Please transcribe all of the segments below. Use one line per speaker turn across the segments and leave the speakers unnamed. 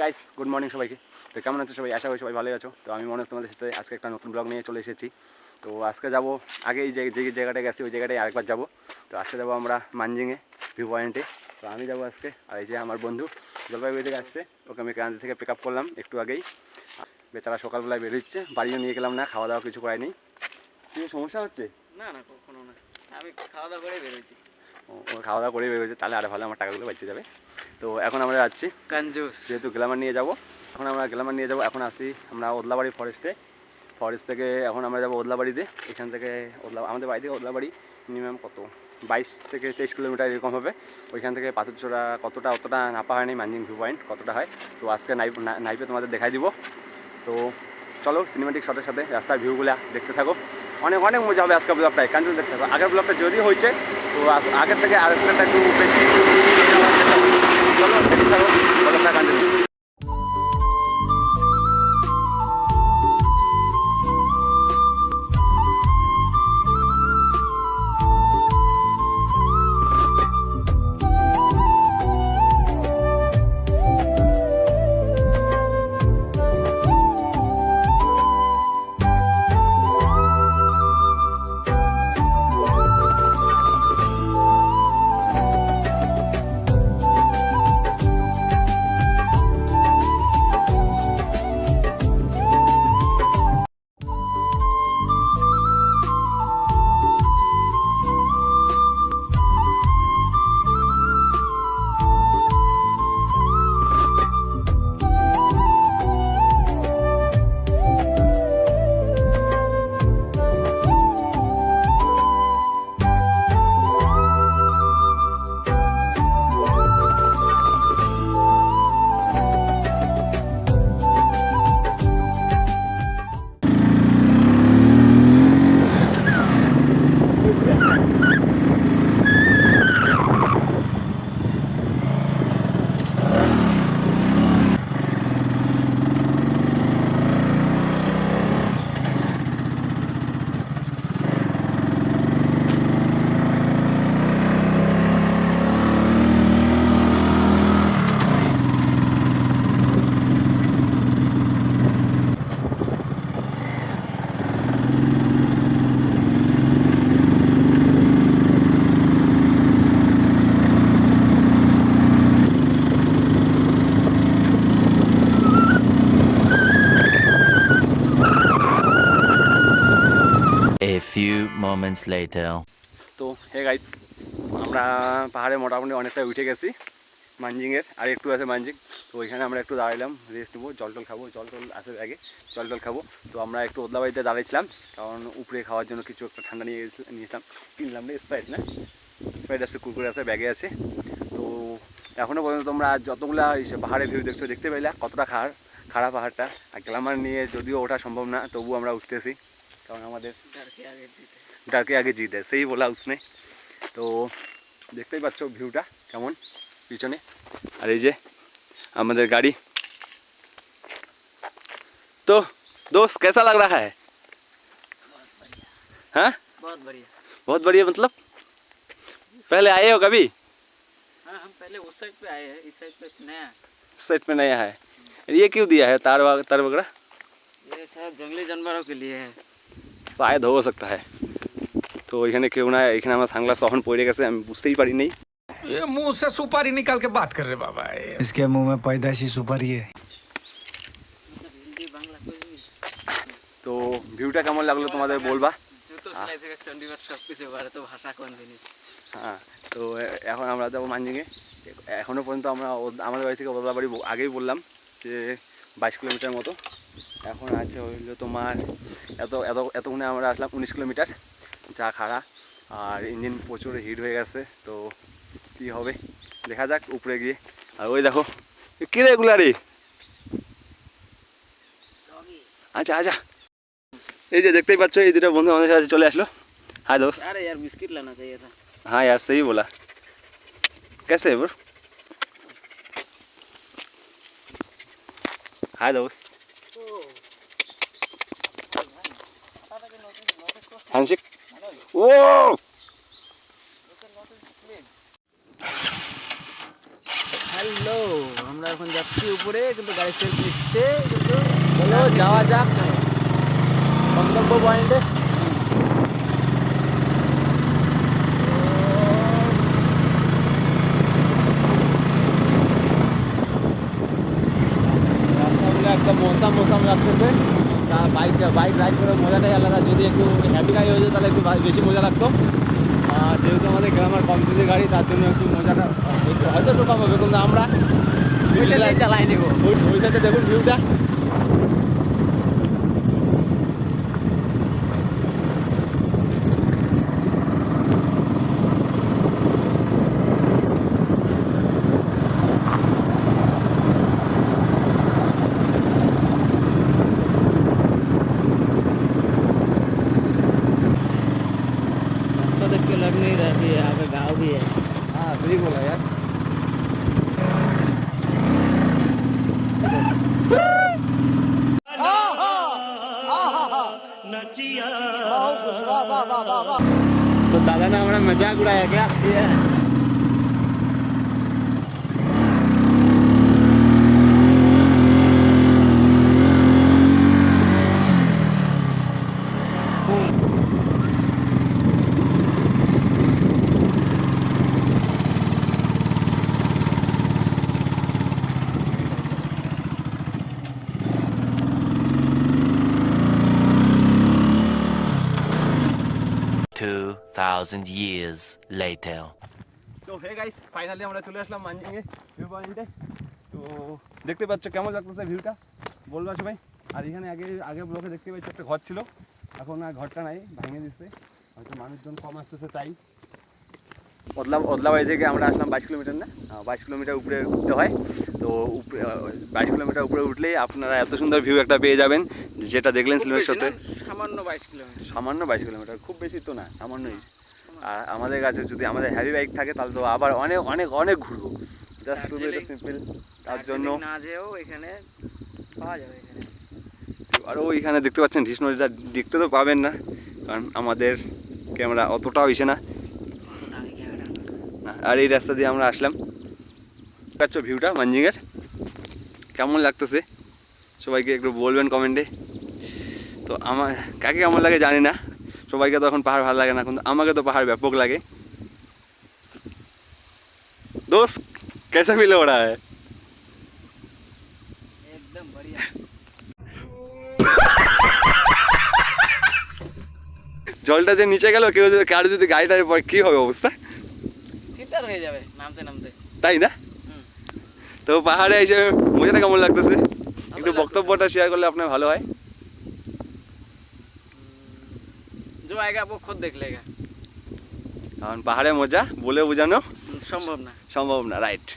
Guys good morning সবাইকে। তো কেমন আছো সবাই? আশা করি সবাই ভালোই আছো। তো আমি মনে হয় তোমাদের সাথে আজকে একটা নতুন ব্লগ নিয়ে চলে এসেছি। তো আজকে যাব আগে এই যে জায়গাটা গেছি ওই জায়গাটায় আরেকবার যাব। তো আজকে যাবো আমরা মানজিংয়ে ভিউ পয়েন্টে। তো আমি যাবো আজকে, আর এই যে আমার বন্ধু জলপাইগুড়ি থেকে আসছে, ওকে আমি কান্দি থেকে পিক আপ করলাম একটু আগেই। বেচারা সকালবেলায় বেরোচ্ছে, বাড়িও নিয়ে গেলাম না, খাওয়া দাওয়া কিছু করায়নি। কি সমস্যা হচ্ছে?
না না কখনো না, আমি খাওয়া দাওয়া করে বেরোচ্ছি।
ও খাওয়া দাওয়া করে বেরোচ্ছে, তাহলে আরও ভালো, আমার টাকাগুলো বাঁচতে যাবে। তো এখন আমরা যাচ্ছি
কঞ্জুস,
যেহেতু গ্ল্যামার নিয়ে যাব। গ্ল্যামার নিয়ে যাব। এখন আসি আমরা ওদলাবাড়ি ফরেস্ট থেকে এখন আমরা যাবো ওদলাবাড়িতে। এখান থেকে আমাদের বাড়ি থেকে ওদলাবাড়ি মিনিমাম কত 22 থেকে 23 কিলোমিটার এরকম হবে। ওইখান থেকে পাথরচোরা অতটা নাপা হয়নি, মানজিং ভিউ পয়েন্ট কতটা হয় তো আজকে নাইপে তোমাদের দেখাই দিব। তো চলো সিনেমেটিক শটের সাথে রাস্তার ভিউগুলো দেখতে থাকো। অনেক মজা হবে আজকের ব্লগটায়, কন্টিনিউ দেখতে থাকো। আগের ব্লগটা যদিও হয়েছে, তো আগের থেকে আর একটু বেশি চলো দেখতে থাকো ব্লগটা continue.
A few moments later.
তো হে গাইস, আমরা পাহাড়ে মোটামুটি অনেকটা উঠে গেছি মানজিংয়ের, আর একটু আছে মানজিং। তো ওইখানে আমরা একটু দাঁড়ালাম, রেস্ট নেবো, জল খাবো, জল আসে আগে জল খাবো। তো আমরা একটু ওদলাবাড়িতে দাঁড়িয়েছিলাম, কারণ উপরে খাওয়ার জন্য কিছু একটা ঠান্ডা নিয়েছিলাম, কিনলাম না, স্প্রাইট আছে, কুরকুরে আছে, ব্যাগে আছে। তো এখনও পর্যন্ত তোমরা যতগুলা পাহাড়ের ভিউ দেখতে পেলে কতটা খারাপ পাহাড়টা। আর গ্ল্যামার নিয়ে যদিও ওঠা সম্ভব না, তবু আমরা উঠতেছি, কারণ আমাদের डर के आगे जीत है, सही बोला उसने। तो देखते ही पाচ্ছ ভিউটা কেমন পিছনে, আর এই যে আমাদের গাড়ি। तो दोस्त कैसा लग रहा है? हाँ बहुत बढ़िया मतलब पहले आए हो कभी?
हाँ हम पहले उस साइड पे आए हैं, इस साइड पे नया।
इस साइड पे नया है, ये क्यों दिया है तार वगैरह?
ये शायद जंगली जानवरों के लिए है,
शायद हो सकता है। तो এখানে কেউ না, এখানে আমার সানগ্লাস কখন পড়ে গেছে আমি বুঝতেই পারি নাই।
ये मुंह से सुपारी निकाल के बात कर रहे बाबा,
इसके मुंह में पैदाशी सुपारी है।
हिंदी बांग्ला कुछ भी।
তো ভিউটা কেমন লাগলো তোমাদের বলবা।
জুতো সেলাই থেকে চণ্ডীগড় সব কিছু বাড়ে, তো ভাষা কোন জিনিস।
হ্যাঁ, তো এখন আমরা যাবো মানজিংয়ে। এখনও পর্যন্ত আমরা আমাদের বাড়ি থেকে ওদলাবাড়ি আগেই বললাম যে 22 কিলোমিটার মতো। এখন আছে হইলো তোমার এতক্ষণে আমরা আসলাম 19 কিলোমিটার, যা খাড়া, আর ইঞ্জিন প্রচুর হিট হয়ে গেছে। তো কী হবে দেখা যাক উপরে গিয়ে। আর ওই দেখো কী রে এগুলা রে, আচ্ছা এই যে দেখতেই পাচ্ছ এই দুটো বন্ধু আমাদের সাথে চলে আসলো। हाय दोस्त।
अरे यार बिस्किट लाना चाहिए था।
हाँ यार सही बोला। कैसे है ब्रो? हाय दोस्त। हैंडशेक। ओ
হ্যালো, আমরা এখন যাচ্ছি উপরে, কিন্তু গাড়ি সেলফ নিচ্ছে, কিন্তু বলো যাওয়া যাক।
গন্তব্য পয়েন্টে। রাস্তাগুলো একদম মৌসাম লাগতেছে। বাইক রাইড করে মজাটাই আলাদা। যদি একটু হ্যাপি গাড়ি হয়ে যায় তাহলে একটু বেশি মজা লাগতো। আর যেহেতু আমাদের গ্রামের কম সিসির গাড়ি, তার জন্য একটু মজাটা হয়তো একটু কম হবে, কিন্তু আমরা
চালাই নেব।
ওই সাইডে দেখুন ভিউটা।
रास्ता देख के लग नहीं रहा कि यहाँ पे गाँव भी है।
हाँ सही बोला यार। तो दादा ने हमारा मजाक उड़ाया क्या?
$2,000 years later.
তো হে গাইস, ফাইনালি আমরা চলে আসলাম মানজিংয়ে ভিউ পয়েন্টে। তো দেখতে পাচ্ছ কেমন লাগতেছে ভিউটা, বলবা সবাই। আর এখানে আগে ব্লকে দেখতে পাচ্ছি একটা ঘর ছিল, এখন আর ঘরটা নাই, ভেঙে দিচ্ছে। হয়তো মানুষজন কম আসতেছে তাই। ওদলাবাড়ি থেকে আমরা আসলাম 22 কিলোমিটার, না 22 কিলোমিটার উপরে উঠতে হয়। তো 22 কিলোমিটার উপরে উঠলেই আপনারা এত সুন্দর ভিউ একটা পেয়ে যাবেন, যেটা দেখলেন সিলেটের সাথে।
সামান্য 22 কিলোমিটার।
সামান্য 22 কিলোমিটার, খুব বেশি তো না, সামান্যই। আর আমাদের কাছে যদি আমাদের হ্যাভি বাইক থাকে তাহলে তো আবার অনেক অনেক অনেক ঘুরবো। জাস্ট শুধু এটা সিম্পল, তার জন্য।
না যেও এখানে পাওয়া যাবে এখানে।
আর ওইখানে দেখতে পাচ্ছেন ঢিস নদীটা, দেখতে তো পাবেন না কারণ আমাদের ক্যামেরা অতটাও ইসে না। আর এই রাস্তা দিয়ে আমরা আসলাম। পাচ্ছ ভিউটা মানজিংয়ের কেমন লাগতেছে, সবাইকে একটু বলবেন কমেন্টে। তো আমার কাকে কেমন লাগে জানি না, সবাইকে তো এখন পাহাড় ভালো লাগে না, কিন্তু আমাকে তো পাহাড় ব্যাপক লাগে। দোস্ত कैसा फील हो रहा है?
एकदम बढ़िया।
জলটা যে নিচে গেল, কেউ যদি কারো যদি গাড়িটার পর কি হবে অবস্থা,
ফিল্টার হয়ে যাবে নামতে নামতে,
তাই না? তো পাহাড়ে এসে মজাটা কেমন লাগতেছে একটু বক্তব্যটা শেয়ার করলে আপনার ভালো হয়।
जो आएगा वो खुद देख लेगा।
কারণ পাহাড়ে মজা বলে বোঝানো
সম্ভব না।
সম্ভব না, রাইট।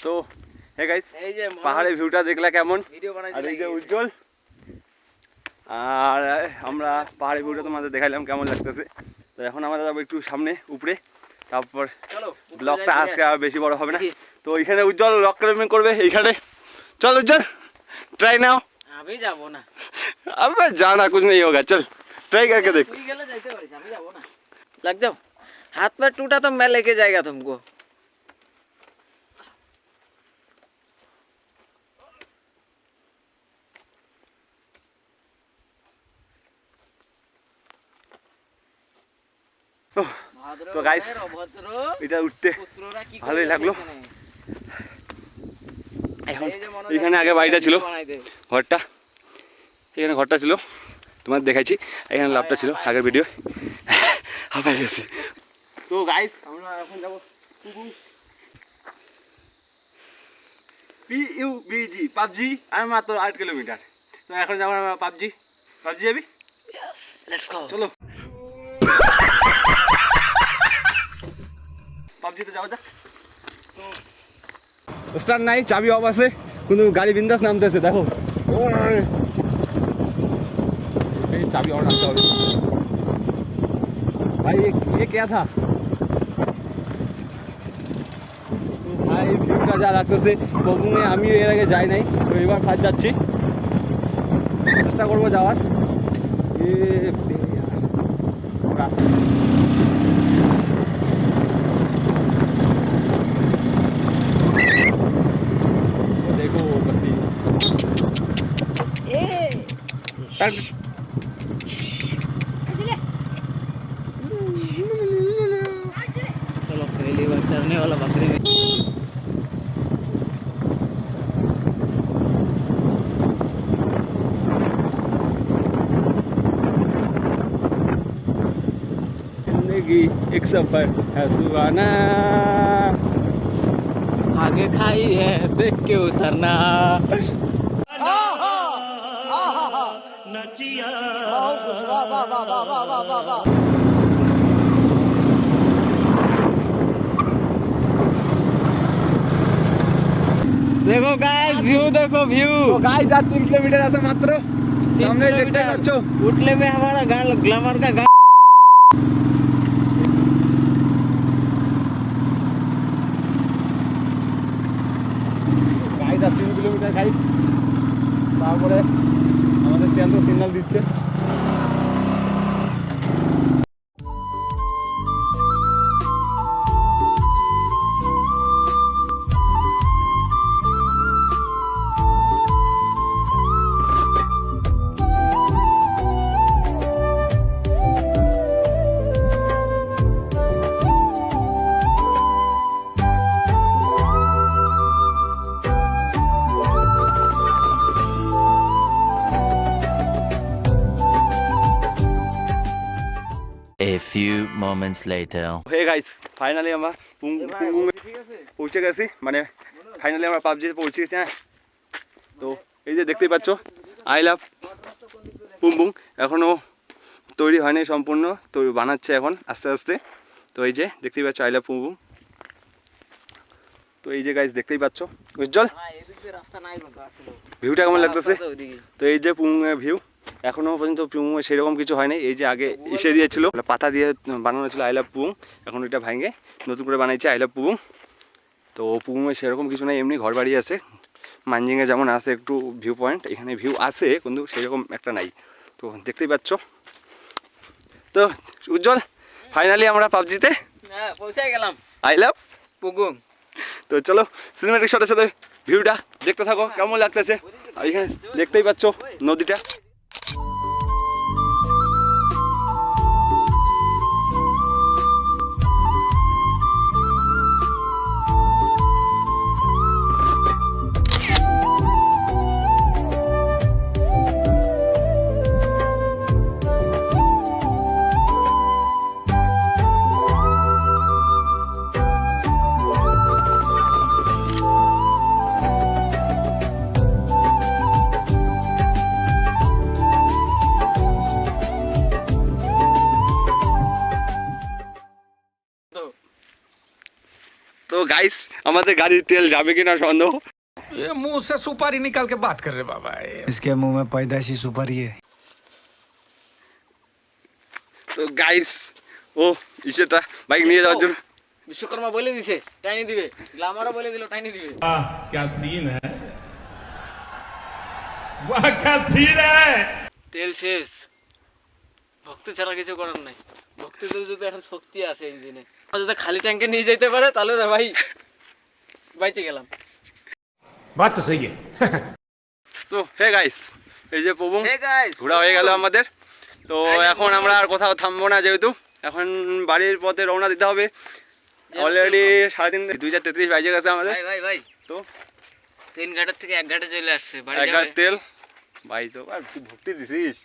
তো হে গাইস,
এই যে
পাহাড়ের ভিউটা দেখলা কেমন?
ভিডিও বানাই
আর এই যে উজ্জ্বল, আর আমরা পাহাড়ের ভিউটা তোমাদের দেখাইলাম কেমন লাগতেছে। তো এখন আমরা যাবো একটু সামনে উপরে, তারপর
চলো
ব্লগটা আজকে আর বেশি বড় হবে না। তো ওইখানে উজ্জ্বল রক ক্লাইম্বিং করবে এইখানে। চল उज्जवल ट्राई नाउ।
আমি যাব না।
अबे जाना कुछ नहीं होगा, चल ट्राई करके देख।
তুই গেলে যাইতে পারিস, আমি যাব না। लग जाओ, हाथ पैर टूटा तो मैं लेके जाएगा तुमको।
তো গাইস এটা উঠতে ভালোই লাগলো। এখন এখানে আগে বাড়িটা ছিল, ঘরটা এখানে ঘরটা ছিল, তোমার দেখাইছি। এখানে লাভটা ছিল আগের ভিডিও। হাঁপাই গেছে। তো গাইস আমরা এখন যাবো PUBG পাবজি, আর মাত্র 8 কিলোমিটার। তো এখন যাবো আমরা পাবজি যাবি? চলো পাবজিতে যাওয়া যাক। তো স্টার্ট নাই, চাবি অফ আছে, কিন্তু গাড়ি বিন্দাস নামতেছে দেখো। এই চাবি অন রাখতে হবে ভাই। ये क्या था? তো ভাই ভিউটা যা লাগতেছে, প্রথমে আমিও এর আগে যাই নাই, তো এবার ফার্স্ট যাচ্ছি, চেষ্টা করবো যাওয়ার। রাস্তা देखो बत्ती।
चलो पहली बार चढ़ने वाला बकरी में।
जिंदगी एक सफर है सुहाना,
आगे खाई है देख के उतरना। देखो गाइस व्यू, देखो व्यू।
तो गाइस आज 3 किलोमीटर আছে মাত্র, সামনে দেখতে পাচ্ছ।
उठने में हमारा गान ग्लैमर का गान।
গাইস আর 3 কিলোমিটার গাইস, তারপরে আমাদের কেন্দ্র সিগন্যাল দিচ্ছে।
A few moments later.
Hey guys finally আমরা পৌঁছে গেছি, মানে ফাইনালি আমরা পাবজিতে পৌঁছে গেছি। হ্যাঁ, তো এই যে দেখতেই পাচ্ছ আই লাভ পুংপুং, এখনও তৈরি হয়নি সম্পূর্ণ, তো বানাচ্ছে এখন আস্তে আস্তে। তো এই যে দেখতেই পাচ্ছ আই লাভ পুংপুং। তো এই যে গাইস দেখতেই পাচ্ছ উজ্জ্বল, ভিউটা কেমন লাগতেছে? তো এই যে পুংয়ের ভিউ, এখনও পর্যন্ত পুংয়ে সেরকম কিছু হয়নি। এই যে আগে এসে দিয়েছিল পাতা দিয়ে বানানো ছিল আই লাভ পুং, এখন এটা ভাঙে নতুন করে বানাইছে আই লাভ পুং। তো পুংয়ে সেরকম কিছু নেই, এমনি ঘর বাড়ি আছে। মানজিংয়ে যেমন আছে একটু ভিউ পয়েন্ট, এখানে ভিউ আছে কিন্তু সেরকম একটা নাই। তো দেখতেই পাচ্ছ। তো উজ্জ্বল ফাইনালি আমরা পাবজিতে
পৌঁছে গেলাম
আই লাভ
পুগুং।
তো চলো সিনেমেটিক শটের সাথে ভিউটা দেখতে থাকো কেমন লাগতেছে। আর এখানে দেখতেই পাচ্ছ নদীটা। तो गाइस हमारे गाड़ी तेल जावे कि ना सन्देह।
ये मुंह से सुपारी निकाल के बात कर रहे बाबा।
इसके मुंह में पैदाइशी सुपारी है।
तो गाइस ও ইসেটা বাইক নিয়ে যাওয়ার জন্য
বিশ্বকর্মা বলে দিছে টাইনি দিবে, গ্ল্যামারও বলে দিল টাইনি দিবে।
वाह क्या सीन है, वाह क्या सीन है।
তেল শেষ, ভক্তি ছাড়া কিছু করার নাই। ভক্তিতে যদি এখন শক্তি আসে ইঞ্জিনে, যদি খালি ট্যাঙ্কে নিয়ে যেতে পারে তাহলে তো ভাই বাইচে গেলাম।
बात तो सही है।
সো হে গাইস এই যে প্রবং
হে গাইস
ঘোরা হয়ে গেল আমাদের। তো এখন আমরা আর কোথাও থামবো না, যেহেতু এখন বাড়ির পথে রওনা দিতে হবে। অলরেডি 3:30 2:33 বাজে গেছে আমাদের।
ভাই
তো
3 ঘাটের থেকে 1 ঘাটে চলে আসছে, বাড়ি
এক
যাবে?
গাড়ি তেল ভাই, তো আর তুই ভক্তি দিছিস,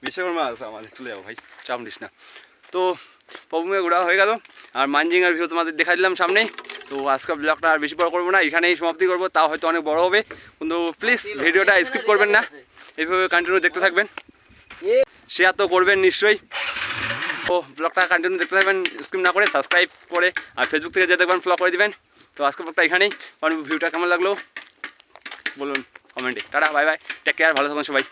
বিশ্বকর্মা আছে আমাদের, চলে যাবো ভাই, চাপ নিস না। তো প্রথমে ঘোরা হয়ে গেল, আর মানজিংয়ের ভিউ তোমাদের দেখা দিলাম সামনেই। তো আজকের ব্লগটা আর বেশি বড় করবো না, এখানেই সমাপ্তি করবো, তাও হয়তো অনেক বড় হবে, কিন্তু প্লিজ ভিডিওটা স্কিপ করবেন না, এইভাবে কন্টিনিউ দেখতে থাকবেন, শেয়ার তো করবেন নিশ্চয়ই। তো ব্লগটা কন্টিনিউ দেখতে থাকবেন, স্কিপ না করে সাবস্ক্রাইব করে, আর ফেসবুক থেকে যে দেখবেন ফলো করে দিবেন। তো আজকের ব্লগটা এখানেই, কারণ ভিউটা কেমন লাগলো বলুন কমেন্টে। টাটা, বাই বাই, টেক কেয়ার, ভালো থাকুন সবাই।